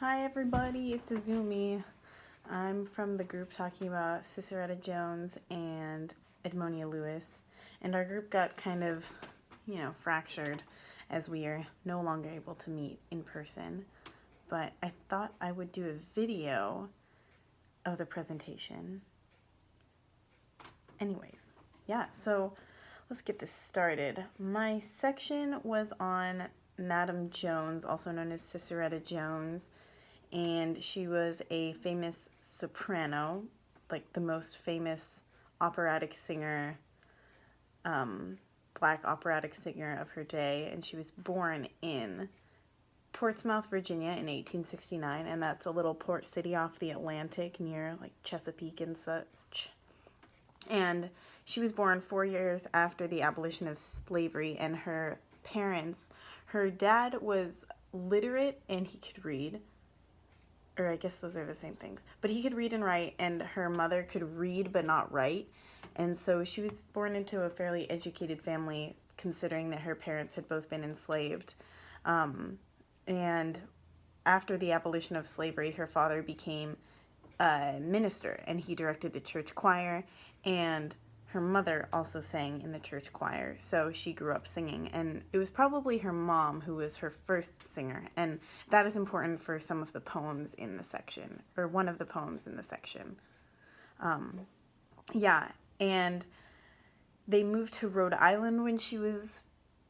Hi everybody, it's Azumi. I'm from the group talking about Sissieretta Jones and Edmonia Lewis. And our group got kind of, fractured as we are no longer able to meet in person. But I thought I would do a video of the presentation. Anyways, so let's get this started. My section was on Madame Jones, also known as Sissieretta Jones, and she was a famous soprano, like the most famous operatic singer, black operatic singer of her day, and she was born in Portsmouth, Virginia in 1869, and that's a little port city off the Atlantic near like Chesapeake and such. And she was born 4 years after the abolition of slavery, and her parents, her dad was literate and he could read, or I guess those are the same things, but he could read and write, and her mother could read but not write, and so she was born into a fairly educated family considering that her parents had both been enslaved. And after the abolition of slavery, her father became a minister, and he directed a church choir, and her mother also sang in the church choir, so she grew up singing, and it was probably her mom who was her first singer, and that is important for some of the poems in the section, or one of the poems in the section. And they moved to Rhode Island when she was,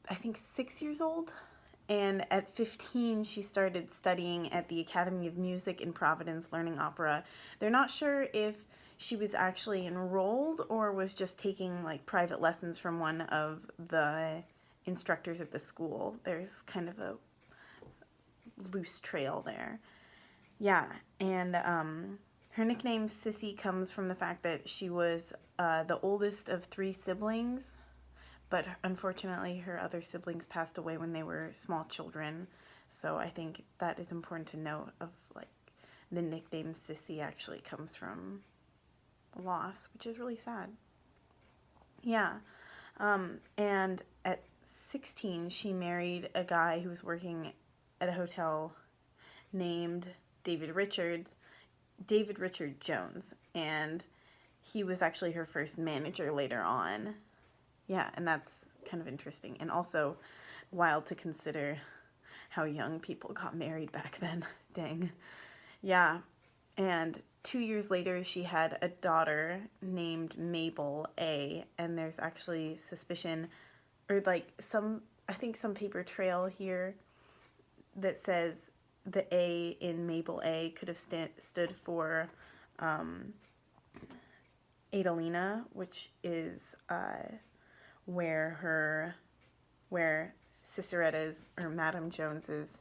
I think, 6 years old, and at 15 she started studying at the Academy of Music in Providence, learning opera. They're not sure if she was actually enrolled or was just taking like private lessons from one of the instructors at the school. There's kind of a loose trail there. And her nickname Sissy comes from the fact that she was the oldest of 3 siblings, but unfortunately her other siblings passed away when they were small children. So I think that is important to note, of like the nickname Sissy actually comes from loss, which is really sad. And at 16 she married a guy who was working at a hotel named David Richard Jones, and he was actually her first manager later on. And that's kind of interesting, and also wild to consider how young people got married back then. Dang. And 2 years later, she had a daughter named Mabel A., and there's actually suspicion, or like some paper trail here that says the A in Mabel A. could have stood for Adalina, which is where Sissieretta's, or Madame Jones's,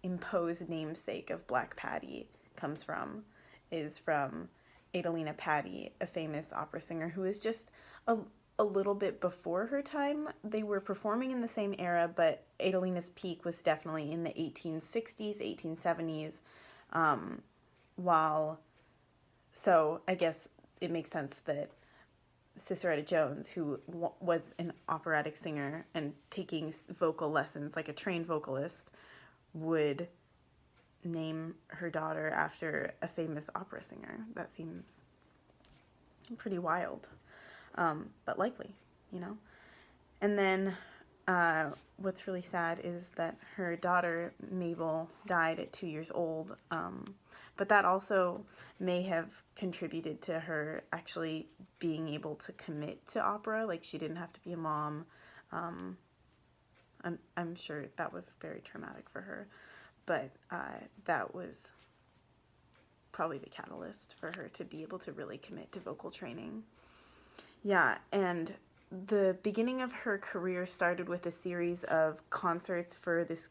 imposed namesake of Black Patty comes from, is from Adalina Patti, a famous opera singer who is just a little bit before her time. They were performing in the same era, but Adalina's peak was definitely in the 1860s, 1870s, so I guess it makes sense that Sissieretta Jones, who was an operatic singer and taking vocal lessons like a trained vocalist, would name her daughter after a famous opera singer. That seems pretty wild, but likely, And then what's really sad is that her daughter Mabel died at 2 years old, but that also may have contributed to her actually being able to commit to opera. Like, she didn't have to be a mom. I'm sure that was very traumatic for her, but that was probably the catalyst for her to be able to really commit to vocal training. And the beginning of her career started with a series of concerts for this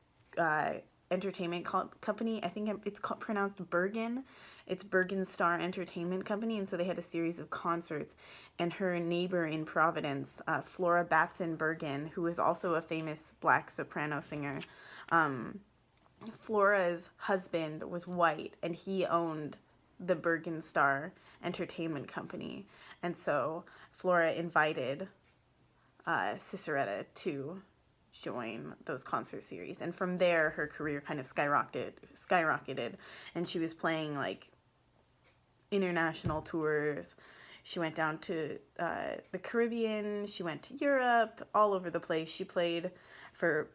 entertainment company. I think it's pronounced Bergen. It's Bergen Star Entertainment Company, and so they had a series of concerts. And her neighbor in Providence, Flora Batson Bergen, who was also a famous black soprano singer, Flora's husband was white, and he owned the Bergen Star Entertainment Company, and so Flora invited Sissieretta to join those concert series. And from there, her career kind of skyrocketed. And she was playing like international tours. She went down to the Caribbean. She went to Europe, all over the place. She played for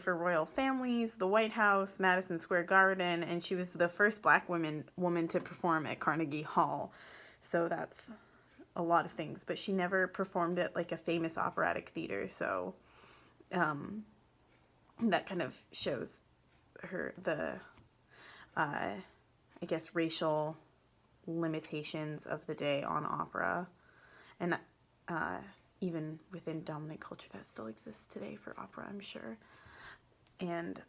royal families, the White House, Madison Square Garden, and she was the first black woman to perform at Carnegie Hall. So that's a lot of things, but she never performed at like a famous operatic theater. So that kind of shows the I guess racial limitations of the day on opera, and even within dominant culture that still exists today for opera, I'm sure. And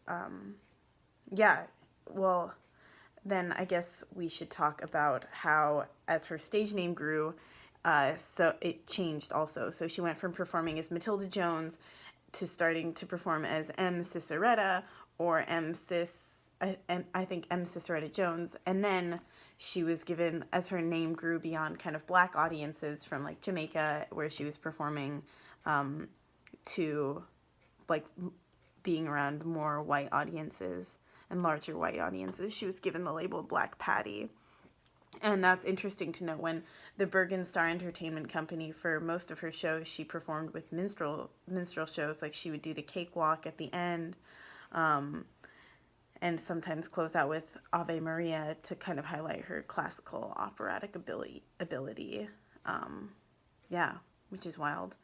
well, then I guess we should talk about how, as her stage name grew, so it changed also. So she went from performing as Matilda Jones to starting to perform as M. Sissieretta, or I think M. Sissieretta Jones. And then she was given, as her name grew beyond kind of black audiences from like Jamaica, where she was performing, to like being around more white audiences and larger white audiences, she was given the label Black Patty. And that's interesting to note. When the Bergen Star Entertainment Company, for most of her shows, she performed with minstrel shows. Like she would do the cakewalk at the end, and sometimes close out with Ave Maria to kind of highlight her classical operatic ability. Which is wild.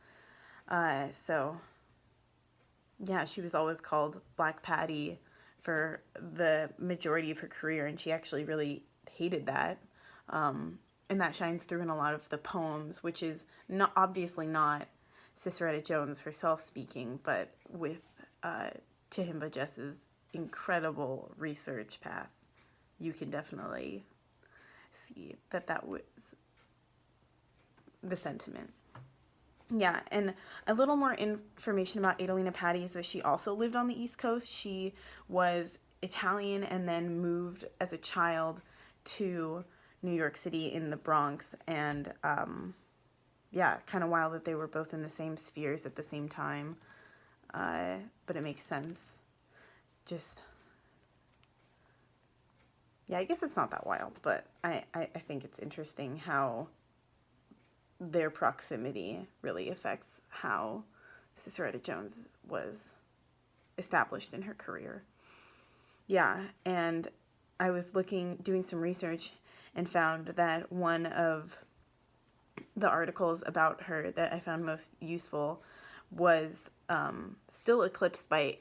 She was always called Black Patty for the majority of her career, and she actually really hated that. And that shines through in a lot of the poems, which is obviously not Sissieretta Jones herself speaking, but with Tehimba Jess's incredible research path, you can definitely see that was the sentiment. Yeah, and a little more information about Adalina Patti is that she also lived on the East Coast. She was Italian and then moved as a child to New York City in the Bronx, and kind of wild that they were both in the same spheres at the same time, but it makes sense. I guess it's not that wild, but I think it's interesting how their proximity really affects how Sissieretta Jones was established in her career. Yeah, and I was doing some research and found that one of the articles about her that I found most useful was still eclipsed by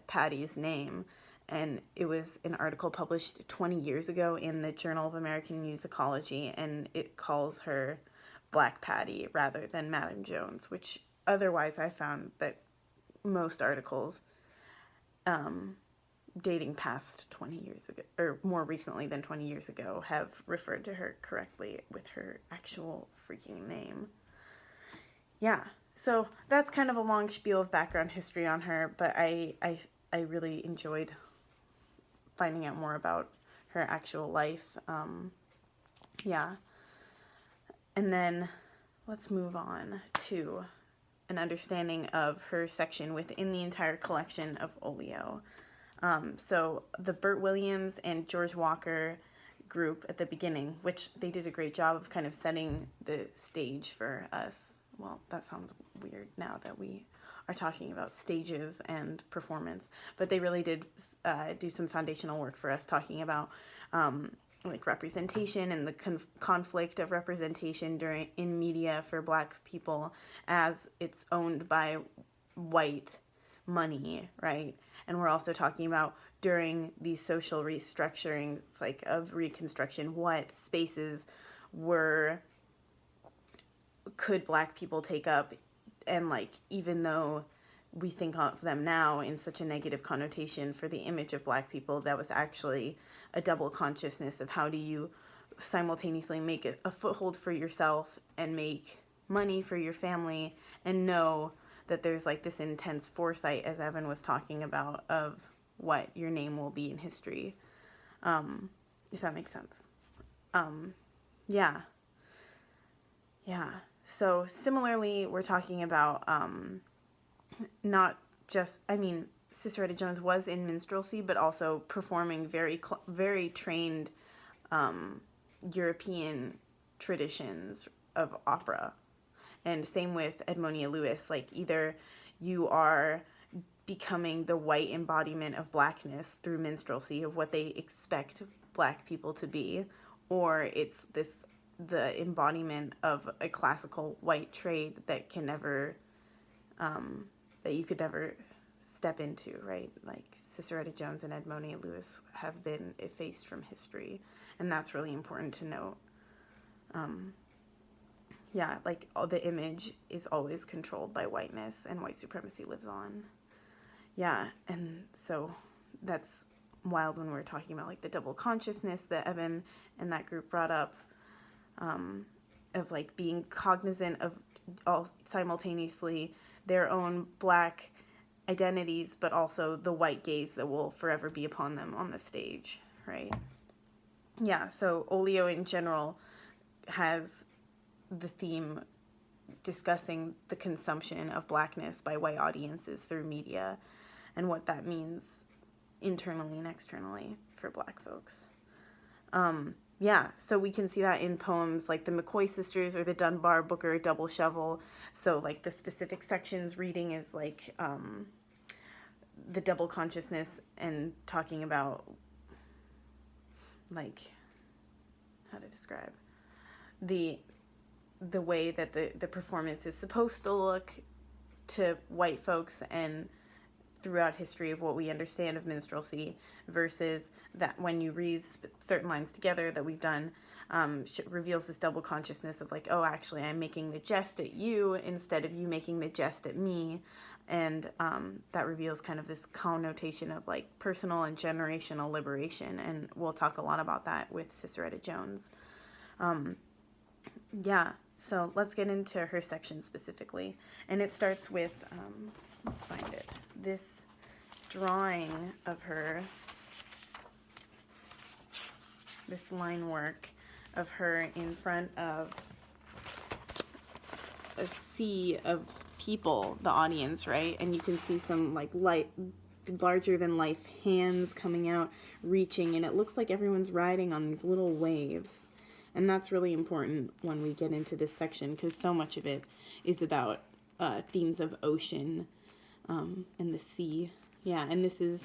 Patty's name, and it was an article published 20 years ago in the Journal of American Musicology, and it calls her Black Patty rather than Madame Jones, which otherwise I found that most articles dating past 20 years ago, or more recently than 20 years ago, have referred to her correctly with her actual freaking name. Yeah, so that's kind of a long spiel of background history on her, but I really enjoyed finding out more about her actual life. And then let's move on to an understanding of her section within the entire collection of Olio. So the Burt Williams and George Walker group at the beginning, which they did a great job of kind of setting the stage for us. Well, that sounds weird now that we are talking about stages and performance, but they really did do some foundational work for us, talking about like representation and the conflict of representation in media for Black people, as it's owned by white money, right? And we're also talking about, during these social restructurings, like of Reconstruction, what spaces could Black people take up, and like, even though we think of them now in such a negative connotation for the image of Black people, that was actually a double consciousness of how do you simultaneously make a foothold for yourself and make money for your family, and know that there's like this intense foresight, as Evan was talking about, of what your name will be in history, if that makes sense. So similarly, we're talking about not Sissieretta Jones was in minstrelsy, but also performing very trained European traditions of opera. And same with Edmonia Lewis. Like, either you are becoming the white embodiment of blackness through minstrelsy, of what they expect black people to be, or it's the embodiment of a classical white trade that you could never step into, right? Like, Sissieretta Jones and Edmonia Lewis have been effaced from history, and that's really important to note. Like, the image is always controlled by whiteness, and white supremacy lives on. Yeah, and so that's wild when we're talking about, like, the double consciousness that Evan and that group brought up, of, like, being cognizant of all simultaneously their own black identities, but also the white gaze that will forever be upon them on the stage, right? Yeah, so Olio in general has the theme discussing the consumption of blackness by white audiences through media and what that means internally and externally for black folks. So we can see that in poems like the McCoy sisters or the Dunbar Booker Double Shovel. So, like, the specific sections reading is like the double consciousness and talking about, like, how to describe the way that the performance is supposed to look to white folks and throughout history of what we understand of minstrelsy, versus that when you read certain lines together that we've done, reveals this double consciousness of, like, oh, actually I'm making the jest at you instead of you making the jest at me, and that reveals kind of this connotation of, like, personal and generational liberation, and we'll talk a lot about that with Sissieretta Jones. So let's get into her section specifically. And it starts with, let's find it, this drawing of her, this line work of her in front of a sea of people, the audience, right? And you can see some, like, larger than life hands coming out, reaching, and it looks like everyone's riding on these little waves. And that's really important when we get into this section, because so much of it is about themes of ocean and the sea. Yeah, and this is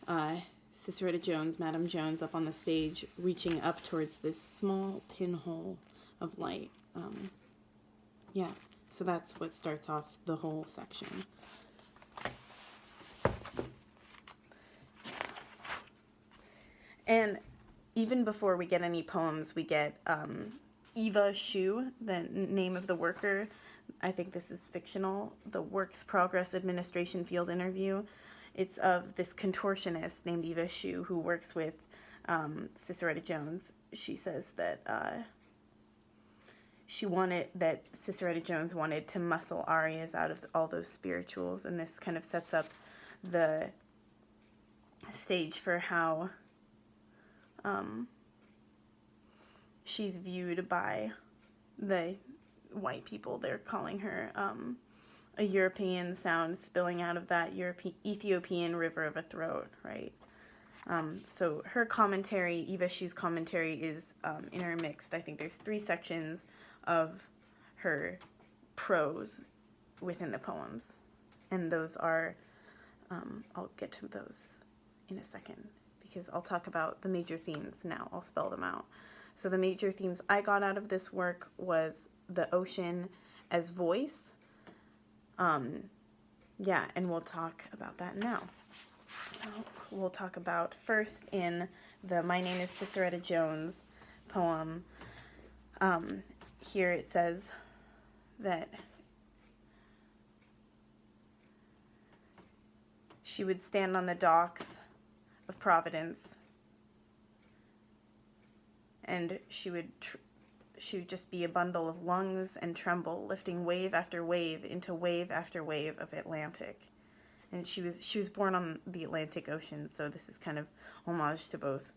Sissieretta Jones, Madame Jones, up on the stage, reaching up towards this small pinhole of light. So that's what starts off the whole section. And even before we get any poems, we get Eva Shu, the name of the worker. I think this is fictional. The Works Progress Administration field interview. It's of this contortionist named Eva Shu who works with Sissieretta Jones. She says that Sissieretta Jones wanted to muscle arias out of all those spirituals, and this kind of sets up the stage for how she's viewed by the white people. They're calling her a European sound spilling out of that Ethiopian river of a throat, right? So her commentary, Eva Shu's commentary, is intermixed. I think there's 3 sections of her prose within the poems, and those are, I'll get to those in a second, because I'll talk about the major themes now. I'll spell them out. So the major themes I got out of this work was the ocean as voice. And we'll talk about that now. We'll talk about first in the My Name is Sissieretta Jones poem. Here it says that she would stand on the docks of Providence, and she would just be a bundle of lungs and tremble, lifting wave after wave into wave after wave of Atlantic. And she was born on the Atlantic Ocean, so this is kind of homage to both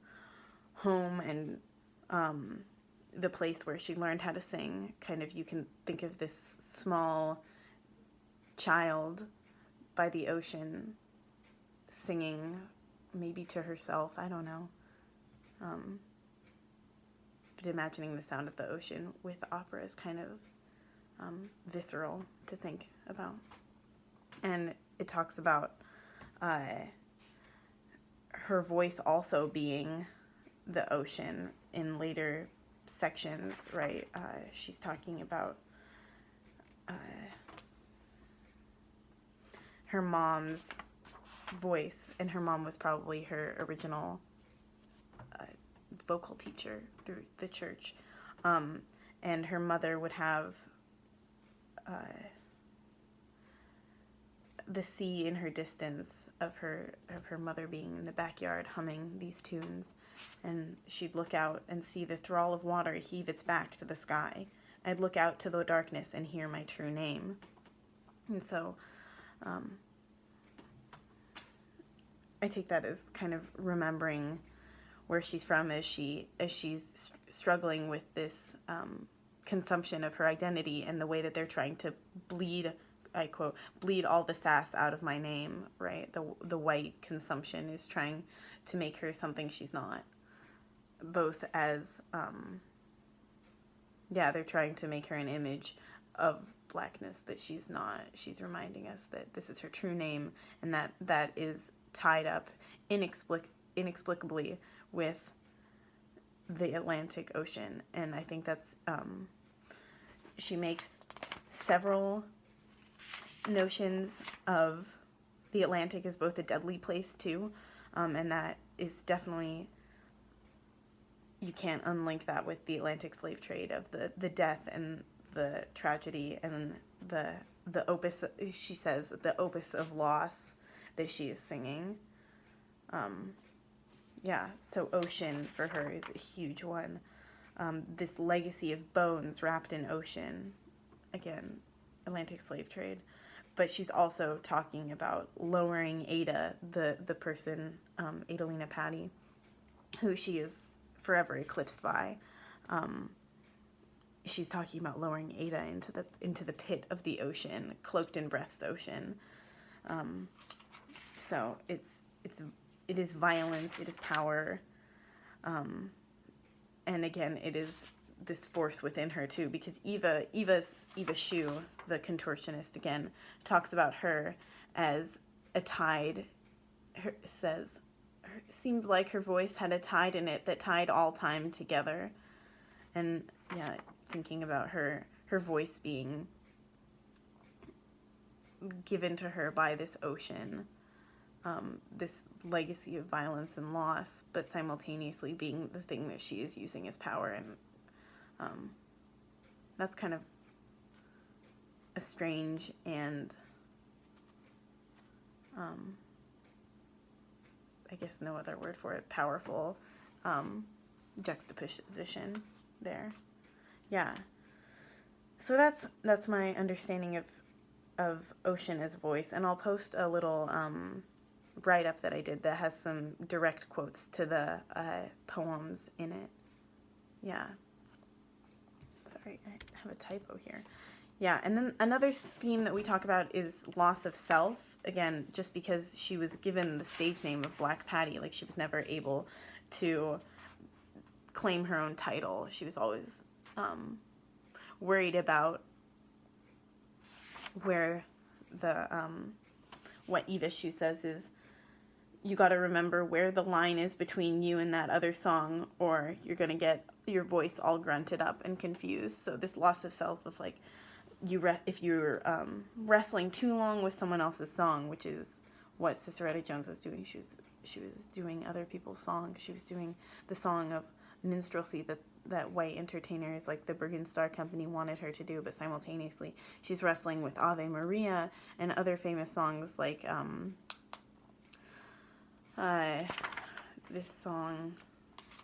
home and the place where she learned how to sing. Kind of, you can think of this small child by the ocean, singing maybe to herself, I don't know. But imagining the sound of the ocean with opera is kind of visceral to think about. And it talks about her voice also being the ocean in later sections, right? She's talking about her mom's voice, and her mom was probably her original vocal teacher through the church. And her mother would have the sea in her distance of her mother being in the backyard humming these tunes, and she'd look out and see the thrall of water heave its back to the sky. I'd look out to the darkness and hear my true name. And so I take that as kind of remembering where she's from as she's struggling with this consumption of her identity and the way that they're trying to bleed, I quote, bleed all the sass out of my name, right? The white consumption is trying to make her something she's not. Both as, they're trying to make her an image of blackness that she's not. She's reminding us that this is her true name, and that is tied up inexplicably with the Atlantic Ocean. And I think that's, she makes several notions of the Atlantic as both a deadly place too, and that is definitely, you can't unlink that with the Atlantic slave trade of the death and the tragedy and the opus, she says, the opus of loss that she is singing. So ocean for her is a huge one. This legacy of bones wrapped in ocean, again, Atlantic slave trade. But she's also talking about lowering Ada, the person, Adalina Patti, who she is forever eclipsed by. She's talking about lowering Ada into the pit of the ocean, cloaked in breath's ocean. So it is violence, it is power, and again, it is this force within her too, because Eva Shu, the contortionist, again talks about her as a tide. Seemed like her voice had a tide in it that tied all time together. And thinking about her voice being given to her by this ocean, this legacy of violence and loss, but simultaneously being the thing that she is using as power. And that's kind of a strange and I guess no other word for it, powerful juxtaposition there. So that's my understanding of ocean as voice, and I'll post a little write-up that I did that has some direct quotes to the poems in it. Sorry, I have a typo here. And then another theme that we talk about is loss of self. Again, just because she was given the stage name of Black Patti, like she was never able to claim her own title. She was always worried about where the what Eva Shu says is, you got to remember where the line is between you and that other song, or you're going to get your voice all grunted up and confused. So this loss of self of like, if you're wrestling too long with someone else's song, which is what Sissieretta Jones was doing. She was doing other people's songs. She was doing the song of minstrelsy that white entertainers like the Bergen Star Company wanted her to do, but simultaneously she's wrestling with Ave Maria and other famous songs like this song.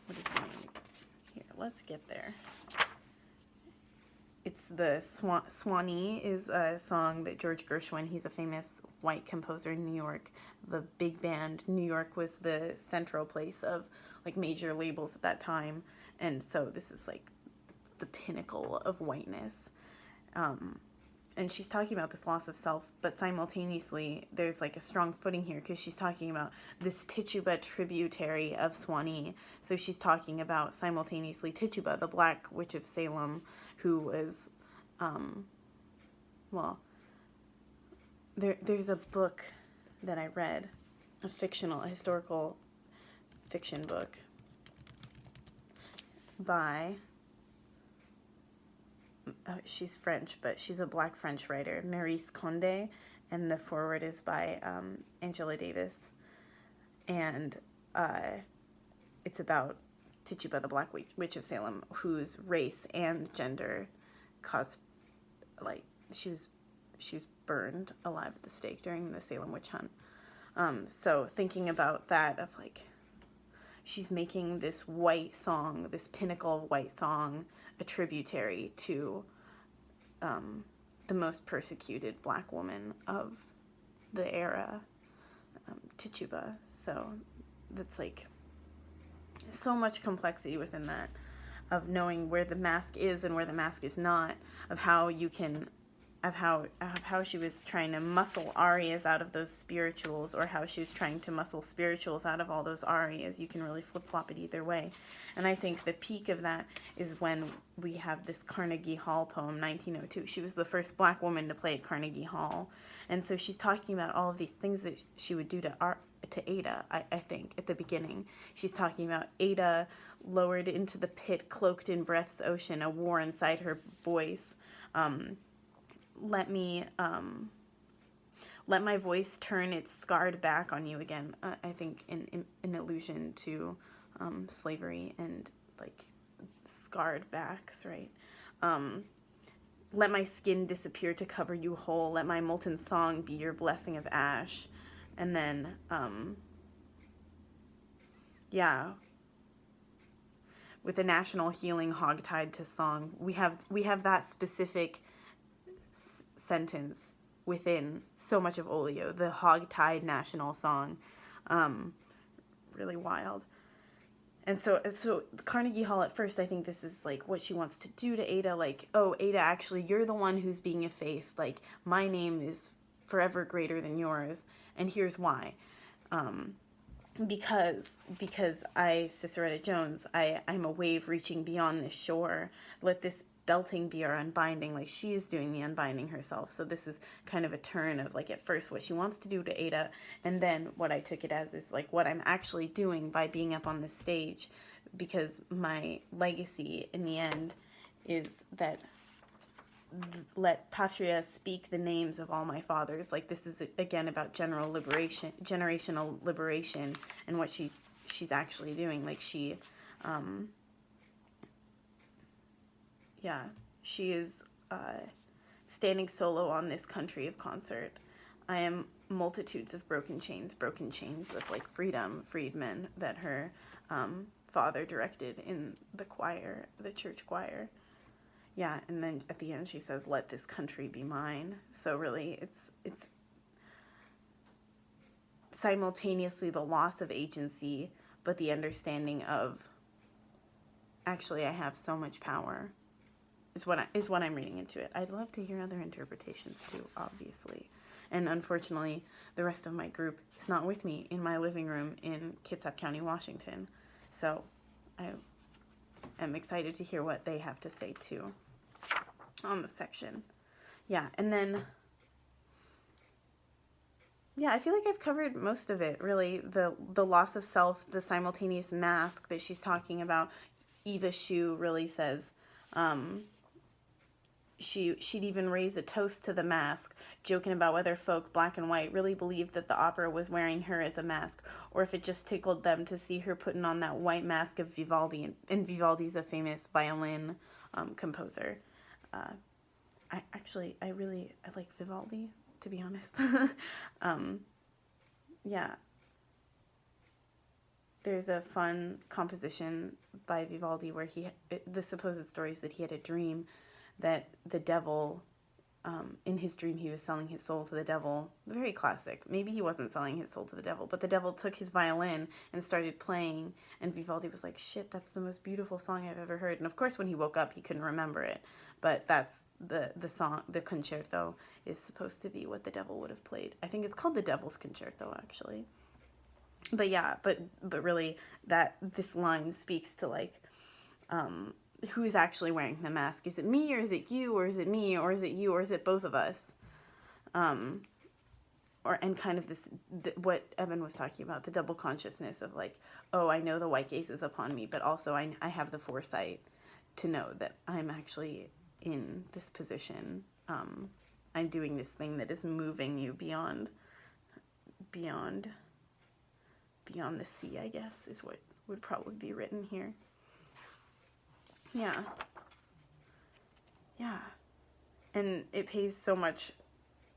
What is the name? Here, let's get there. It's the Swanee is a song that George Gershwin, he's a famous white composer in New York, the big band. New York was the central place of like major labels at that time. And so this is like the pinnacle of whiteness. and she's talking about this loss of self, but simultaneously there's like a strong footing here because she's talking about this Tituba tributary of Swanee. So she's talking about simultaneously Tituba, the Black Witch of Salem, who was, well, there's a book that I read, a historical fiction book by, she's French, but she's a Black French writer, Maryse Condé, and the foreword is by Angela Davis, and it's about Tituba, the Black Witch of Salem, whose race and gender caused, like, she was burned alive at the stake during the Salem witch hunt. So thinking about that, of like, she's making this white song, this pinnacle of white song, a tributary to the most persecuted Black woman of the era, Tituba. So that's like so much complexity within that, of knowing where the mask is and where the mask is not, of how you can, of how she was trying to muscle arias out of those spirituals, or how she was trying to muscle spirituals out of all those arias. You can really flip-flop it either way. And I think the peak of that is when we have this Carnegie Hall poem, 1902. She was the first Black woman to play at Carnegie Hall. And so she's talking about all of these things that she would do to Ada, I think, at the beginning. She's talking about Ada lowered into the pit, cloaked in breath's ocean, a war inside her voice. Let my voice turn its scarred back on you again. I think in allusion to slavery and like scarred backs, right? Let my skin disappear to cover you whole. Let my molten song be your blessing of ash. And then, with a national healing hogtied to song, we have that specific sentence within so much of Olio, the hog-tied national song. Really wild. And so Carnegie Hall, at first, I think this is like what she wants to do to Ada, like, oh, Ada, actually, you're the one who's being effaced, like, my name is forever greater than yours, and here's why. Because I, Sissieretta Jones, I'm a wave reaching beyond this shore. Let this belting be our unbinding. Like, she is doing the unbinding herself. So this is kind of a turn of, like, at first what she wants to do to Ada, and then what I took it as is, like, what I'm actually doing by being up on this stage, because my legacy in the end is that let Patria speak the names of all my fathers. Like, this is again about generational liberation, and what she's actually doing. Like, she is standing solo on this country of concert. I am multitudes of broken chains of like freedmen that her father directed in the choir, the church choir. Yeah, and then at the end she says, "Let this country be mine." So really, it's simultaneously the loss of agency, but the understanding of, actually, I have so much power, is what I'm reading into it. I'd love to hear other interpretations too, obviously. And unfortunately, the rest of my group is not with me in my living room in Kitsap County, Washington. So I am excited to hear what they have to say too on the section. Yeah, and then, I feel like I've covered most of it, really. The loss of self, the simultaneous mask that she's talking about. Eva Shue really says she'd even raise a toast to the mask, joking about whether folk, black and white, really believed that the opera was wearing her as a mask, or if it just tickled them to see her putting on that white mask of Vivaldi. And Vivaldi's a famous violin composer. I like Vivaldi, to be honest. There's a fun composition by Vivaldi where the supposed stories that he had a dream that the devil in his dream he was selling his soul to the devil. Very classic. Maybe he wasn't selling his soul to the devil, but the devil took his violin and started playing, and Vivaldi was like, shit, that's the most beautiful song I've ever heard. And of course when he woke up he couldn't remember it, but that's the song. The concerto is supposed to be what the devil would have played. I think it's called the Devil's Concerto, actually. But yeah, but really, that this line speaks to, like, who's actually wearing the mask. Is it me, or is it you, or is it me, or is it you, or is it both of us? And kind of this, what Evan was talking about, the double consciousness of, like, oh, I know the white gaze is upon me, but also I have the foresight to know that I'm actually in this position. I'm doing this thing that is moving you beyond the sea, I guess, is what would probably be written here. Yeah. And it pays so much.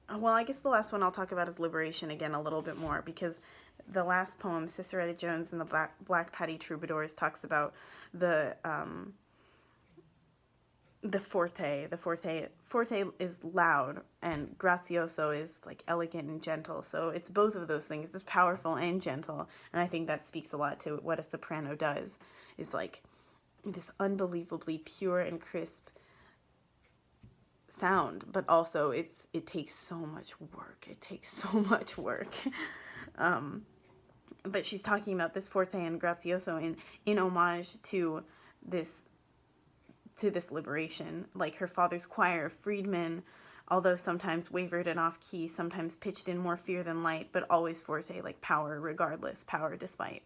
Well, I guess the last one I'll talk about is liberation again a little bit more, because the last poem, Sissieretta Jones and the Black Patty Troubadours, talks about the forte. The forte is loud, and grazioso is, like, elegant and gentle. So it's both of those things. It's powerful and gentle, and I think that speaks a lot to what a soprano does. Is, like, this unbelievably pure and crisp sound, but also it takes so much work. But she's talking about this forte and grazioso in homage to this liberation. Like, her father's choir of freedmen, although sometimes wavered and off key, sometimes pitched in more fear than light, but always forte, like power regardless, power despite.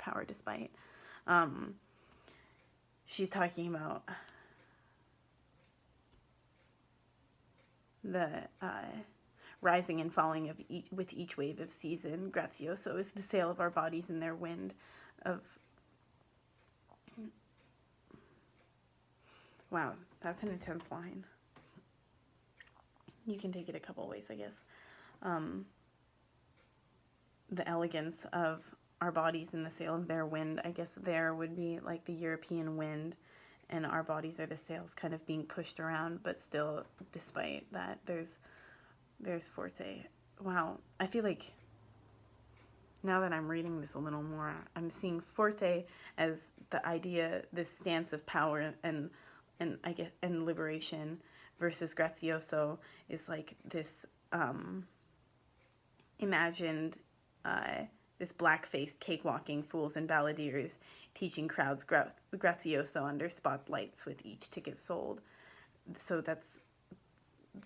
She's talking about the rising and falling of with each wave of season. Grazioso is the sail of our bodies in their wind of... Wow, that's an intense line. You can take it a couple ways, I guess. The elegance of our bodies in the sail of their wind. I guess there would be, like, the European wind, and our bodies are the sails kind of being pushed around, but still, despite that, there's forte. Wow, I feel like now that I'm reading this a little more, I'm seeing forte as the idea, this stance of power and I guess, and liberation, versus grazioso is, like, this imagined this black-faced cakewalking fools and balladeers teaching crowds grazioso under spotlights with each ticket sold. So that's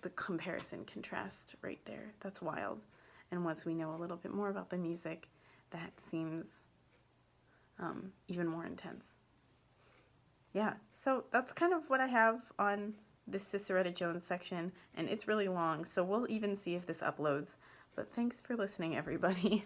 the comparison contrast right there. That's wild. And once we know a little bit more about the music, that seems even more intense. Yeah, so that's kind of what I have on this Sissieretta Jones section, and it's really long, so we'll even see if this uploads. But thanks for listening, everybody.